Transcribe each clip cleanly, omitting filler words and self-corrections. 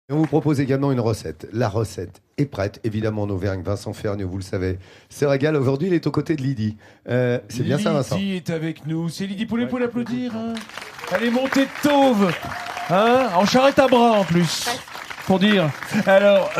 Et on vous propose également une recette. La recette est prête, évidemment en Auvergne. Vincent Ferniaud, vous le savez, se régale. Aujourd'hui, il est aux côtés de Lydie. C'est bien ça, Vincent? Lydie est avec nous. C'est Lydie Poulet, pour l'applaudir. Hein. Elle est montée de tauve. Hein, en charrette à bras, en plus. Pour dire. Alors,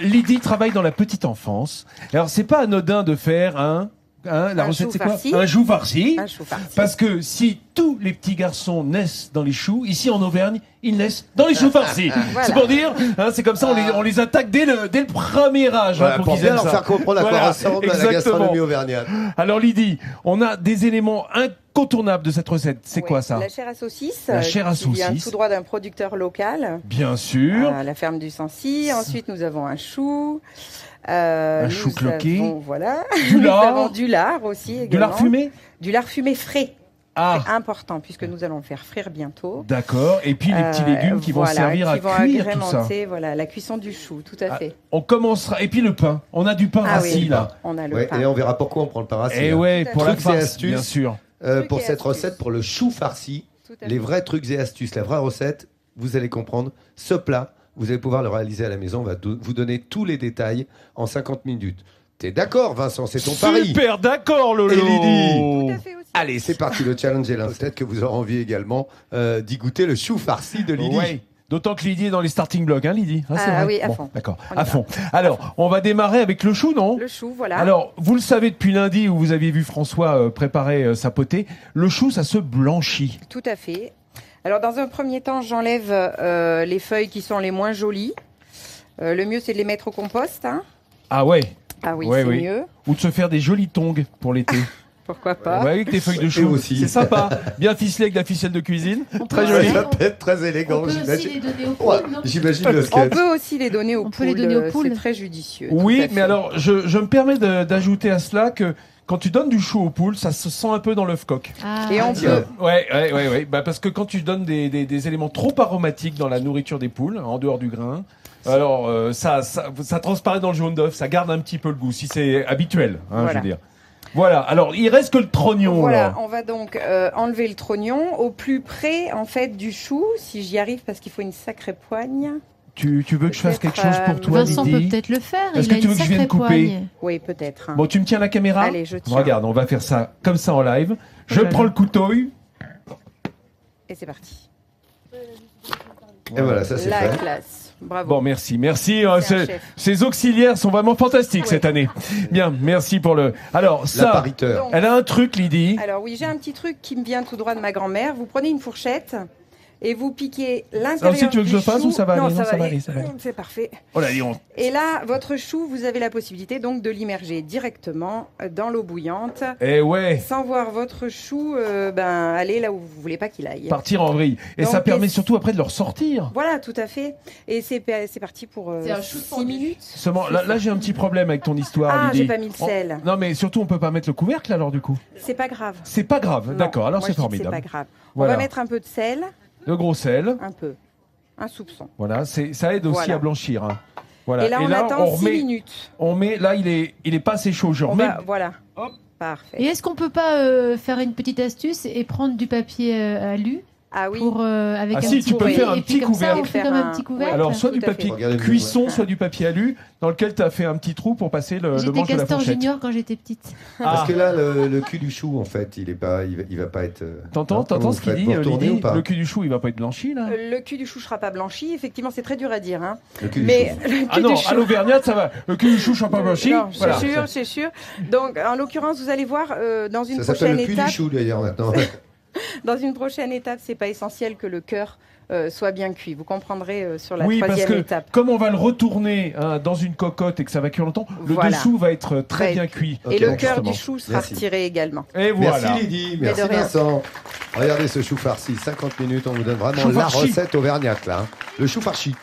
Lydie travaille dans la petite enfance. Alors, c'est pas anodin de faire la recette, c'est quoi? Un chou farci. Un chou farci. Parce que si tous les petits garçons naissent dans les choux, ici en Auvergne, ils naissent dans les choux farcis. Voilà. C'est pour dire, c'est comme ça, on les attaque dès le premier âge. Voilà, pour bien leur faire comprendre à quoi ressemble la gastronomie auvergnate. Alors Lydie, on a des éléments incontournables de cette recette. C'est quoi ça? La chair à saucisse. La chair à saucisse. Qui vient tout droit d'un producteur local. Bien sûr. La ferme du Sancy. Ensuite, nous avons un chou. Un chou cloqué. Voilà. Du lard. Nous avons du lard aussi également. Du lard fumé? Du lard fumé frais. Ah. C'est important puisque nous allons le faire frire bientôt. D'accord. Et puis les petits légumes qui vont servir à cuire tout ça. Voilà, la cuisson du chou, tout à fait. On commencera. Et puis le pain. On a du pain rassis là. On a le pain. Et on verra pourquoi on prend le pain rassis. Et ouais, pour la farce, bien sûr. Pour cette recette, pour le chou farci, les vrais trucs et astuces, la vraie recette, vous allez comprendre. Ce plat, vous allez pouvoir le réaliser à la maison. On va vous donner tous les détails en 50 minutes. T'es d'accord, Vincent? C'est ton pari. Super d'accord, Lolo. Et Lydie. Tout à fait aussi. Allez, c'est parti, le challenge est là. Peut-être que vous aurez envie également d'y goûter le chou farci de Lydie. Ouais. D'autant que Lydie est dans les starting blocks, hein, Lydie? Oui, à fond. D'accord, à fond. Alors, on va démarrer avec le chou, non? Le chou, voilà. Alors, vous le savez depuis lundi où vous aviez vu François préparer sa potée, le chou, ça se blanchit. Tout à fait. Alors, dans un premier temps, j'enlève les feuilles qui sont les moins jolies. Le mieux, c'est de les mettre au compost. Hein. Ah ouais? Ah oui, c'est mieux. Ou de se faire des jolis tongs pour l'été. Pourquoi pas? Ouais, avec des feuilles de chou aussi. C'est sympa. Bien ficelé avec de la ficelle de cuisine. Très joli. Ça peut être très élégant, j'imagine. J'imagine le sketch. On peut aussi les donner aux poules. C'est très judicieux. Oui, mais alors, je me permets d'ajouter à cela que quand tu donnes du chou aux poules, ça se sent un peu dans l'œuf coq. Et on peut. Ouais. Parce que quand tu donnes des éléments trop aromatiques dans la nourriture des poules, en dehors du grain, alors ça transparaît dans le jaune d'œuf, ça garde un petit peu le goût, si c'est habituel, je veux dire. Voilà, alors il reste que le trognon. Voilà, là. on va donc enlever le trognon au plus près en fait du chou, si j'y arrive parce qu'il faut une sacrée poigne. Tu veux que je fasse quelque chose pour toi, Vincent Lydie? peut peut-être le faire. Est-ce que tu veux que je vienne couper? Oui, peut-être. Bon, tu me tiens la caméra? Allez, je tiens. Regarde, on va faire ça comme ça en live. Je prends le couteau. Et c'est parti. Et voilà, ça c'est fait. La classe. Bravo. Bon, merci. Ces auxiliaires sont vraiment fantastiques cette année. Bien, merci pour le... Alors, ça, elle a un truc, Lydie. Alors oui, j'ai un petit truc qui me vient tout droit de ma grand-mère. Vous prenez une fourchette et vous piquez l'intérieur du chou. Tu veux que je le fasse ou ça va aller? Non, ça va aller. C'est parfait. Oh là, dis donc. Et là, votre chou, vous avez la possibilité donc de l'immerger directement dans l'eau bouillante. Eh ouais. Sans voir votre chou aller là où vous voulez pas qu'il aille. Partir en vrille. Et donc, ça permet surtout après de le ressortir. Voilà, tout à fait. Et c'est parti pour 6 minutes. Seulement, là j'ai un petit problème avec ton histoire, Lydie. J'ai pas mis le sel. Non, mais surtout, on peut pas mettre le couvercle alors du coup. C'est pas grave. C'est pas grave, d'accord. Alors c'est formidable. C'est pas grave. Voilà. On va mettre un peu de sel. De gros sel. Un peu. Un soupçon. Voilà, ça aide aussi à blanchir. Hein. Voilà. Et là, on attend 6 minutes. On met, là, il est pas assez chaud. Voilà. Hop. Parfait. Et est-ce qu'on peut pas faire une petite astuce et prendre du papier alu? Ah oui. Avec un si, tu peux faire un petit couvercle. On fait comme un petit couvercle. Alors, soit du papier cuisson, soit du papier alu, dans lequel tu as fait un petit trou pour passer le manche de la fourchette. J'étais Castor Junior quand j'étais petite. Parce que là, le cul du chou, en fait, il va pas être... T'entends ce qu'il dit, Lydie? Le cul du chou, il va pas être blanchi, là? Le cul du chou sera pas blanchi. Effectivement, c'est très dur à dire. Hein. Le cul du chou. Ah non, à l'Auvergnat, ça va. Le cul du chou sera pas blanchi. Non, c'est sûr. Donc, en l'occurrence, vous allez voir, dans une prochaine étape... Ça s'appelle le cul du chou, d'ailleurs, maintenant. Dans une prochaine étape, c'est pas essentiel que le cœur soit bien cuit. Vous comprendrez sur la troisième étape. Comme on va le retourner dans une cocotte et que ça va cuire longtemps, le dessous va être très bien cuit. Et le cœur du chou sera retiré également. Et voilà. Merci Lydie, merci Vincent. Regardez ce chou farci, 50 minutes, on vous donne vraiment la recette auvergnate là. Le chou farci.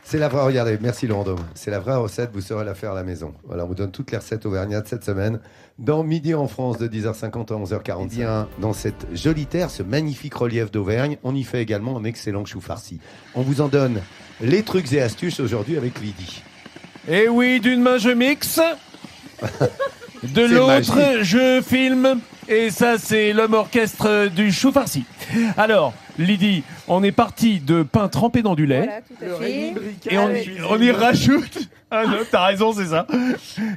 C'est la vraie, regardez, merci Laurent Dôme. C'est la vraie recette, vous saurez la faire à la maison. Voilà, on vous donne toutes les recettes auvergnates cette semaine. Dans Midi en France, de 10h50 à 11h40. Bien, dans cette jolie terre, ce magnifique relief d'Auvergne, on y fait également un excellent chou farci. On vous en donne les trucs et astuces aujourd'hui avec Lydie. Et oui, d'une main je mixe, de l'autre je filme. Et ça, c'est l'homme orchestre du chou farci. Alors, Lydie, on est parti de pain trempé dans du lait. Voilà, tout à fait. Et on y rajoute. Ah non, t'as raison, c'est ça.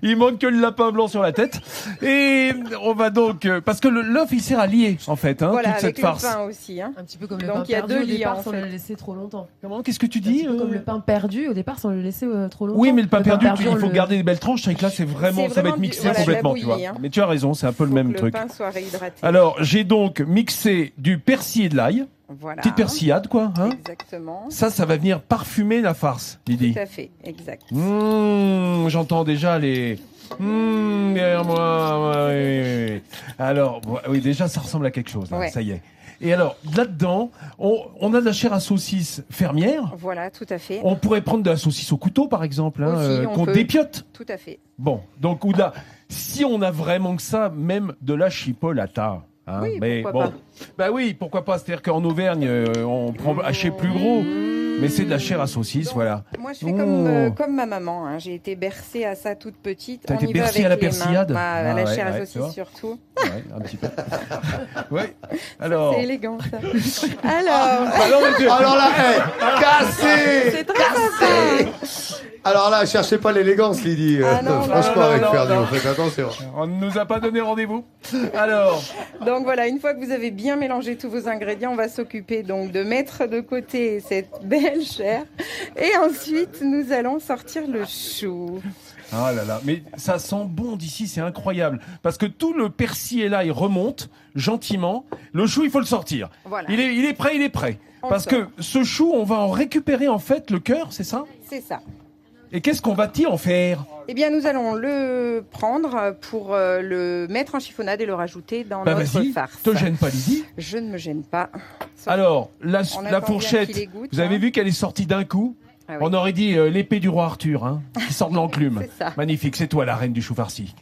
Il manque que le lapin blanc sur la tête. Et on va donc... parce que l'œuf, il sert à lier, en fait, hein, Voilà, toute avec cette farce. le pain aussi. Hein. Un petit peu comme le Donc, pain il y a perdu deux au liens, départ en sans fait. le laisser trop longtemps. Comment? Qu'est-ce que tu Un dis petit peu comme le pain perdu au départ sans le laisser trop longtemps. Oui, mais le pain perdu, il faut le- garder des belles tranches. C'est que là, ça va C'est être vraiment mixé voilà, de la complètement, tu vois. bouillie, hein. Mais tu as raison, c'est un peu le Faut même que truc. le pain soit réhydraté. Alors, j'ai donc mixé du persil et de l'ail. Voilà. Petite persillade, quoi. Hein. Exactement. Ça va venir parfumer la farce, Lydie. Tout à fait, exact. J'entends déjà les... derrière moi, oui. Alors, oui, déjà, ça ressemble à quelque chose, là, Ouais. ça y est. Et alors, là-dedans, on a de la chair à saucisse fermière. Voilà, tout à fait. On pourrait prendre de la saucisse au couteau, par exemple, hein, Aussi, on qu'on peut. dépiote. Tout à fait. Bon, donc, ou de la- si on a vraiment que ça, même de la chipolata. Hein, Oui, mais pourquoi bon, pas. bah oui, pourquoi pas. C'est-à-dire qu'en Auvergne, on prend haché plus gros, mais c'est de la chair à saucisse, Donc, voilà. Moi, je fais Oh. comme ma maman. Hein. J'ai été bercée à ça toute petite. T'as On été y va bercée avec à la les mains. persillade Bah, à Ah la ouais, chair à ouais, tu saucisse vois. surtout. Ouais, un petit peu. Ouais. Alors. C'est élégant, ça. Alors, Alors là, cassé. c'est très sympa. Alors là, cherchez pas l'élégance, Lydie. Ah non, Franchement, non, avec non, Ferdi, non. faites attention. On ne nous a pas donné rendez-vous. Alors, Donc voilà, une fois que vous avez bien mélangé tous vos ingrédients, on va s'occuper donc de mettre de côté cette belle chair. Et ensuite, nous allons sortir le chou. ah là là, mais ça sent bon d'ici, c'est incroyable. Parce que tout le persil est là, il remonte gentiment. Le chou, il faut le sortir. Voilà. Il est prêt, il est prêt. On Parce le que ce chou, on va en récupérer en fait le cœur, c'est ça? C'est ça. Et qu'est-ce qu'on va-t-il en faire? Eh bien, nous allons le prendre pour le mettre en chiffonnade et le rajouter dans Bah notre vas-y, farce. te gêne pas Lydie. Je ne me gêne pas. Sauf- Alors, la On attend bien fourchette, qu'il égoutte, vous avez hein. vu qu'elle est sortie d'un coup? Ah oui. On aurait dit l'épée du roi Arthur, hein, qui sort de l'enclume. C'est ça. Magnifique, c'est toi la reine du chou farci.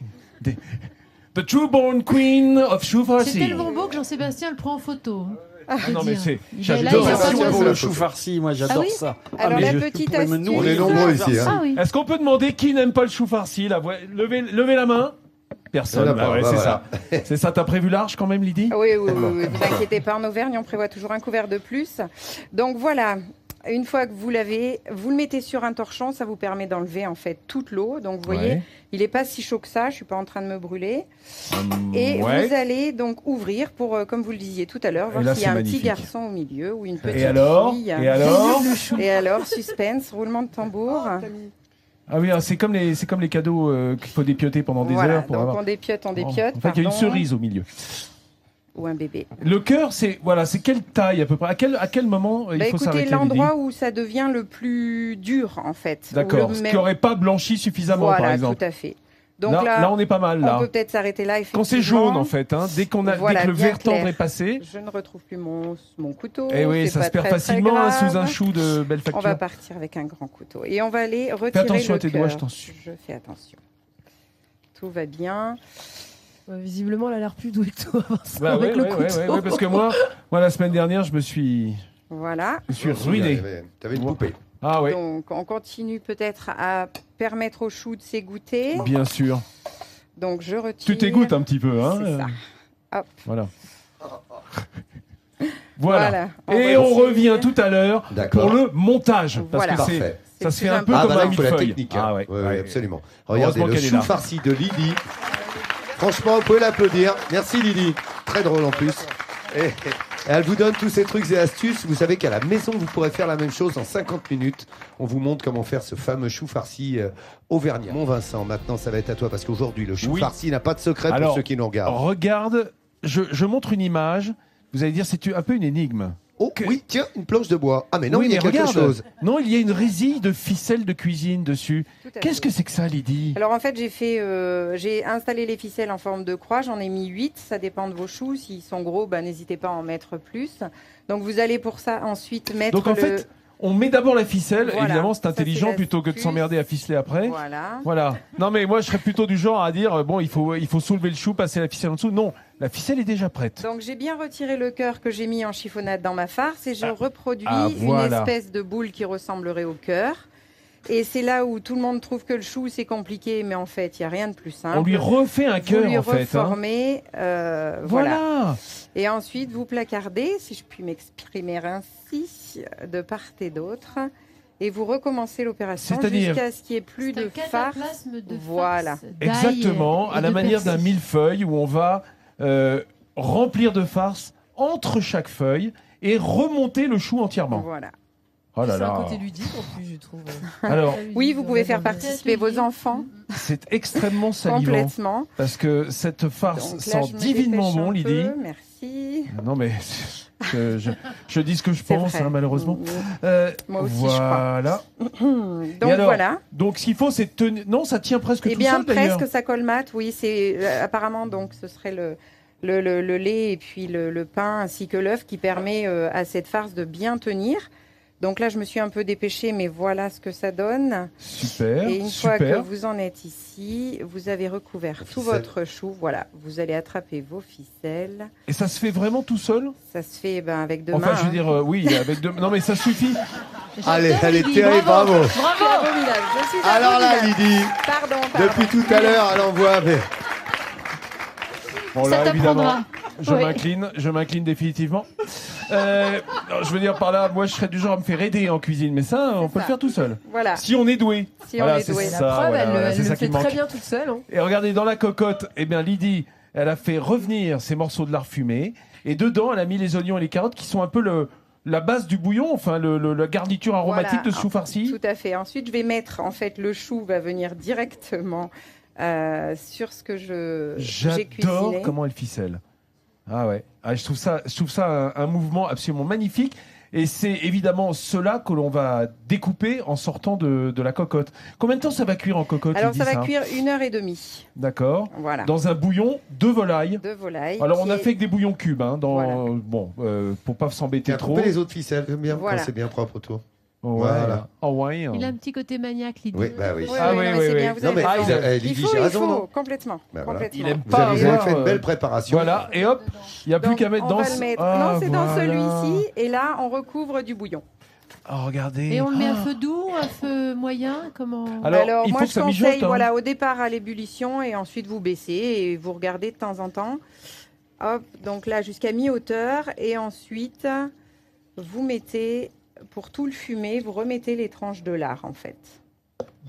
The true born queen of chou C'est farci. tellement beau que Jean-Sébastien le prend en photo. Ah non mais c'est, Il est là, j'adore il a ça. pas Merci de- pour la le photo. chou farci, moi j'adore Ah oui ça. Alors, mais la je petite pourrais me astuce- nourrir On est de nombreux ça. ici, hein. Ah oui. Est-ce qu'on peut demander qui n'aime pas le chou farci là? Levez la main. Personne. Il y en a pas, ouais, bah c'est voilà. ça. C'est ça. T'as prévu large quand même, Lydie? Oui, vous inquiétez pas, en Auvergne, on prévoit toujours un couvert de plus. Donc voilà, une fois que vous l'avez, vous le mettez sur un torchon, ça vous permet d'enlever en fait toute l'eau. Donc vous voyez, Ouais. il n'est pas si chaud que ça, je suis pas en train de me brûler. Et ouais. vous allez donc ouvrir pour, comme vous le disiez tout à l'heure, Et voir là, s'il y a c'est un petit magnifique. garçon au milieu ou une petite Et alors? fille. Et alors? Et alors, suspense, roulement de tambour. Ah oui, c'est comme les cadeaux qu'il faut dépioter pendant des Voilà, heures pour donc avoir. on dépiote, En fait, il y a une pardon, cerise au milieu. ou un bébé. Le cœur, c'est quelle taille à peu près? À quel moment il Bah, faut écoutez, s'arrêter, l'endroit Lydie? où ça devient le plus dur en fait. D'accord. Où le Ce même- qui n'aurait pas blanchi suffisamment, voilà, par exemple. tout à fait. Donc Là, là, on est pas mal là. on peut peut-être s'arrêter là. Quand c'est effectivement. jaune, en fait, hein, dès Voilà, que le bien vert tendre clair. est passé, Je ne retrouve plus mon couteau. et oui, c'est ça pas se perd très, très facilement hein, grave. sous un chou de belle On va facture. partir avec un grand couteau. Et on va aller retirer Fais attention le à tes doigts, cœur. je t'en supplie. Je fais attention. Tout va bien. Visiblement, elle a l'air plus douée que toi Vincent, Bah avec ouais, le ouais, couteau. ouais, parce que moi, la semaine dernière, je me suis Voilà. ruiné. T'avais une poupée. Ah ouais, Donc, on continue peut-être à permettre au chou de s'égoutter. bien sûr. Donc, je retire. Tu t'égouttes un petit peu, hein. C'est ça. Hop. Voilà. Voilà. Voilà. Et on revient tout à l'heure D'accord. pour le montage. Parce Voilà. que c'est, Parfait. ça C'est se fait plus un peu Ah comme bah un là, il faut la millefeuille. technique. hein. Ah ouais, Oui, ouais. absolument. Heureusement Regardez le qu'elle est chou là. farci de Lydie. Franchement, vous pouvez l'applaudir. Merci Lydie. Très drôle en plus. Et elle vous donne tous ces trucs et astuces. Vous savez qu'à la maison, vous pourrez faire la même chose en 50 minutes. On vous montre comment faire ce fameux chou farci auvergnat. Mon Vincent, maintenant, ça va être à toi parce qu'aujourd'hui, le chou Oui. farci n'a pas de secret Alors, pour ceux qui nous regardent. Regarde, je montre une image. Vous allez dire, c'est un peu une énigme. Oh, oui, tiens, une planche de bois. Ah, mais non, Oui, il y a mais quelque regarde. chose. Non, il y a une résille de ficelle de cuisine dessus. Tout à Qu'est-ce fait. que c'est que ça, Lydie? Alors en fait, j'ai installé les ficelles en forme de croix, j'en ai mis 8, ça dépend de vos choux, s'ils sont gros, n'hésitez pas à en mettre plus. Donc vous allez pour ça ensuite mettre Donc en fait, on met d'abord la ficelle, Voilà, évidemment c'est ça, intelligent c'est plutôt que de l'astuce. s'emmerder à ficeler après. Voilà. Voilà. Non mais moi je serais plutôt du genre à dire bon il faut soulever le chou, passer la ficelle en dessous. Non, la ficelle est déjà prête. Donc j'ai bien retiré le cœur que j'ai mis en chiffonnade dans ma farce et je reproduis Ah, voilà. une espèce de boule qui ressemblerait au cœur. Et c'est là où tout le monde trouve que le chou, c'est compliqué, mais en fait, il n'y a rien de plus simple. On lui refait un cœur, vous lui en fait. reformez, voilà. Voilà. Et ensuite, vous placardez, si je puis m'exprimer ainsi, de part et d'autre. Et vous recommencez l'opération C'est-à-dire jusqu'à ce qu'il n'y ait plus de farce. Voilà. Exactement, à la manière d'un millefeuille où on va remplir de farce entre chaque feuille et remonter le chou entièrement. Voilà. Oh là C'est un là. côté ludique en plus, je trouve. Alors, Oui, vous pouvez faire participer vos enfants c'est extrêmement salivant. complètement. Parce que cette farce Donc là, sent je me divinement dépêche bon, un Lydie. peu, merci. Non mais je dis ce que je C'est pense, vrai. hein, malheureusement. Moi aussi, je crois. voilà. Donc Et alors, voilà. Donc ce qu'il faut, c'est tenir. Non, ça tient presque Eh tout bien, seul d'ailleurs. presque, ça colmate, oui. C'est apparemment, donc, ce serait le lait et puis le pain ainsi que l'œuf qui permet à cette farce de bien tenir. Donc là, je me suis un peu dépêchée, mais voilà ce que ça donne. Super, Et une fois super. que vous en êtes ici, vous avez recouvert tout ficelle. votre chou. Voilà, vous allez attraper vos ficelles. Et ça se fait vraiment tout seul? Ça se fait avec deux Enfin, mains. je veux dire, oui, avec deux. Non, mais ça suffit. Allez, elle est Lydie, terrible, bravo. Je suis abominable. Je suis Alors là, abominable. Lydie, Pardon. depuis tout à l'heure, elle envoie. Mais... Bon, Ça là, t'apprendra. évidemment, je m'incline définitivement. Non, je veux dire par là, moi, je serais du genre à me faire aider en cuisine, mais ça, on peut ça. le faire tout seul. Voilà. Si on est doué. Si on Voilà, est c'est doué. ça, La preuve, voilà, elle, voilà, elle c'est le ça qui fait manque. très bien toute seule. Hein. Et regardez, dans la cocotte, eh bien, Lydie, elle a fait revenir ces morceaux de lard fumé. Et dedans, elle a mis les oignons et les carottes qui sont un peu la base du bouillon, enfin, la garniture aromatique Voilà. de ce chou farci. Tout à fait. Ensuite, je vais mettre, en fait, le chou va venir directement sur ce que j'ai cuisiné. J'adore comment elle ficelle. Ah ouais. Ah, je trouve ça un mouvement absolument magnifique. Et c'est évidemment cela que l'on va découper en sortant de la cocotte. Combien de temps ça va cuire en cocotte, Alors, Lydie, ça va cuire 1h30. D'accord. Voilà. Dans un bouillon de volaille. De volaille. Alors, on qui a est- fait avec des bouillons cubes, hein, Voilà. bon, pour pas s'embêter Tiens, trop. trompez les autres ficelles, j'aime bien Voilà. quand c'est bien propre autour. Ouais. Voilà. Oh, ouais. Il a un petit côté maniaque, Lydie. Oui, bah oui. Oui, Ah oui, oui, non, mais oui, c'est oui. bien, vous Non, avez mais raison. Lydie, Il j'ai raison, faut, non complètement. Bah voilà. complètement. Il aime Vous pas avez avoir, fait une belle préparation. Voilà, et hop, il n'y a plus Donc, qu'à mettre on dans va ce- le mettre. Ah, Non, c'est dans voilà. celui-ci. Et là, on recouvre du bouillon. Oh, regardez. Et on le met à Ah. feu doux, à feu moyen, comment? Alors, il moi, faut que je ça conseille, mijote, hein. voilà, au départ à l'ébullition et ensuite vous baissez et vous regardez de temps en temps. Hop, donc là jusqu'à mi-hauteur et ensuite vous mettez, pour tout le fumet, vous remettez les tranches de lard en fait.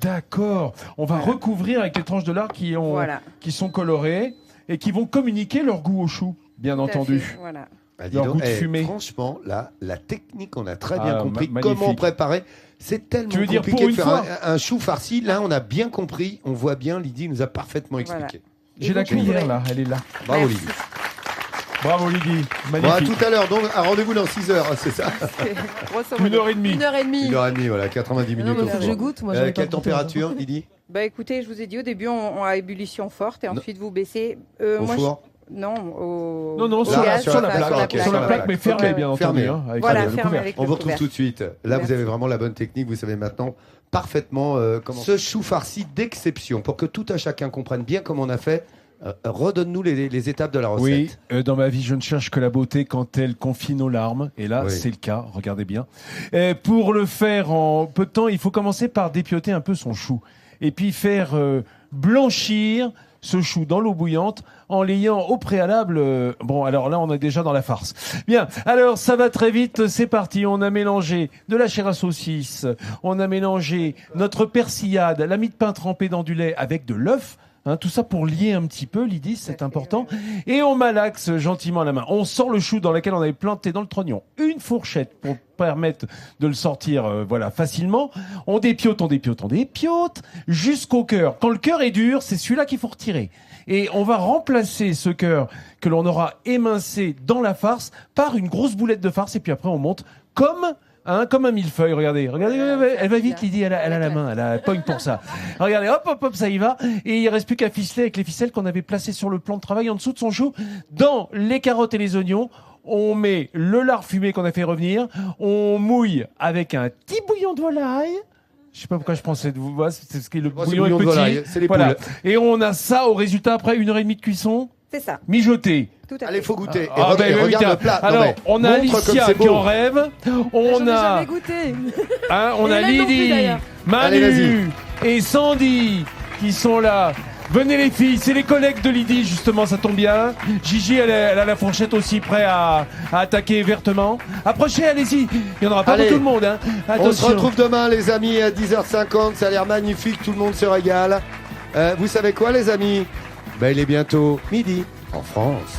D'accord. On va Voilà. recouvrir avec les tranches de lard Voilà. qui sont colorées et qui vont communiquer leur goût au chou, bien Tout à entendu. fait, Voilà. Ah, dis Leur donc, goût de fumée. Franchement, là, la technique, on a très Ah, bien compris magnifique. comment préparer. C'est tellement Tu veux dire, compliqué pour de une faire fois un chou farci. Là, on a bien compris. On voit bien, Lydie nous a parfaitement Voilà. expliqué. J'ai Et la vous couvrez. cuillère là, elle est là. Bravo, Merci. Lydie. Bravo Lydie, Bon, à magnifique. tout à l'heure. Donc, un rendez-vous dans 6 heures, c'est ça Grosso modo. 1h30. 1h30. 1h30, voilà, 90 Mais minutes non, au mais faut que four. je goûte. Moi, j'en ai pas Quelle goûté température, Lydie Bah écoutez, je vous ai dit au début on a ébullition forte et Non. ensuite vous baissez. Au moi, four Non, au Non, au sur, gaz, sur la enfin, plaque, ok, sur la plaque, mais fermée Ouais, bien ouais. entendu. Fermée. Hein, avec Voilà, le fermé couvercle. avec On le vous retrouve couvercle. tout de suite. Là, Merci. vous avez vraiment la bonne technique. Vous savez maintenant parfaitement comment. Ce chou farci d'exception, pour que tout à chacun comprenne bien comment on a fait. Redonne-nous les étapes de la recette. Oui, dans ma vie, je ne cherche que la beauté quand elle confie nos larmes. Et là, Oui. c'est le cas. Regardez bien. Et pour le faire en peu de temps, il faut commencer par dépioter un peu son chou. Et puis faire blanchir ce chou dans l'eau bouillante en l'ayant au préalable. Bon, alors là, on est déjà dans la farce. Bien, alors ça va très vite. C'est parti. On a mélangé de la chair à saucisse. On a mélangé notre persillade, la mie de pain trempée dans du lait avec de l'œuf. Hein, tout ça pour lier un petit peu, Lydie, c'est important. Et on malaxe gentiment à la main. On sort le chou dans lequel on avait planté dans le trognon une fourchette pour permettre de le sortir voilà, facilement. On dépiote jusqu'au cœur. Quand le cœur est dur, c'est celui-là qu'il faut retirer. Et on va remplacer ce cœur que l'on aura émincé dans la farce par une grosse boulette de farce. Et puis après, on monte comme un millefeuille, regardez, elle va vite, Lydie, elle a la main, elle a la pogne pour ça. Regardez, hop, ça y va. Et il reste plus qu'à ficeler avec les ficelles qu'on avait placées sur le plan de travail en dessous de son chou. Dans les carottes et les oignons, on met le lard fumé qu'on a fait revenir, on mouille avec un petit bouillon de volaille. Je sais pas pourquoi je prends cette voix, c'est ce qui est le Oh, c'est bouillon est bouillon de petit. volaille, c'est les Voilà. poules. Et on a ça au résultat après 1h30 de cuisson, C'est ça, mijoté. tout à fait. Allez, faut goûter. Et Ah, regarde, ben oui, regarde tiens. le plat. Non, Alors, mais on a montre comme Alicia c'est qui beau. en rêve. J'en On ai a, jamais goûté. on Et a Hélène non plus, Lydie. d'ailleurs. Allez, vas-y. Manu et Sandy qui sont là. Venez les filles, c'est les collègues de Lydie justement, ça tombe bien. Gigi, elle a la fourchette aussi, prêt à attaquer vertement. Approchez, allez-y, il n'y en aura pas Allez. pour tout le monde. Hein. On se Attention. retrouve demain, les amis, à 10h50. Ça a l'air magnifique, tout le monde se régale. Vous savez quoi, les amis? Il est bientôt midi en France.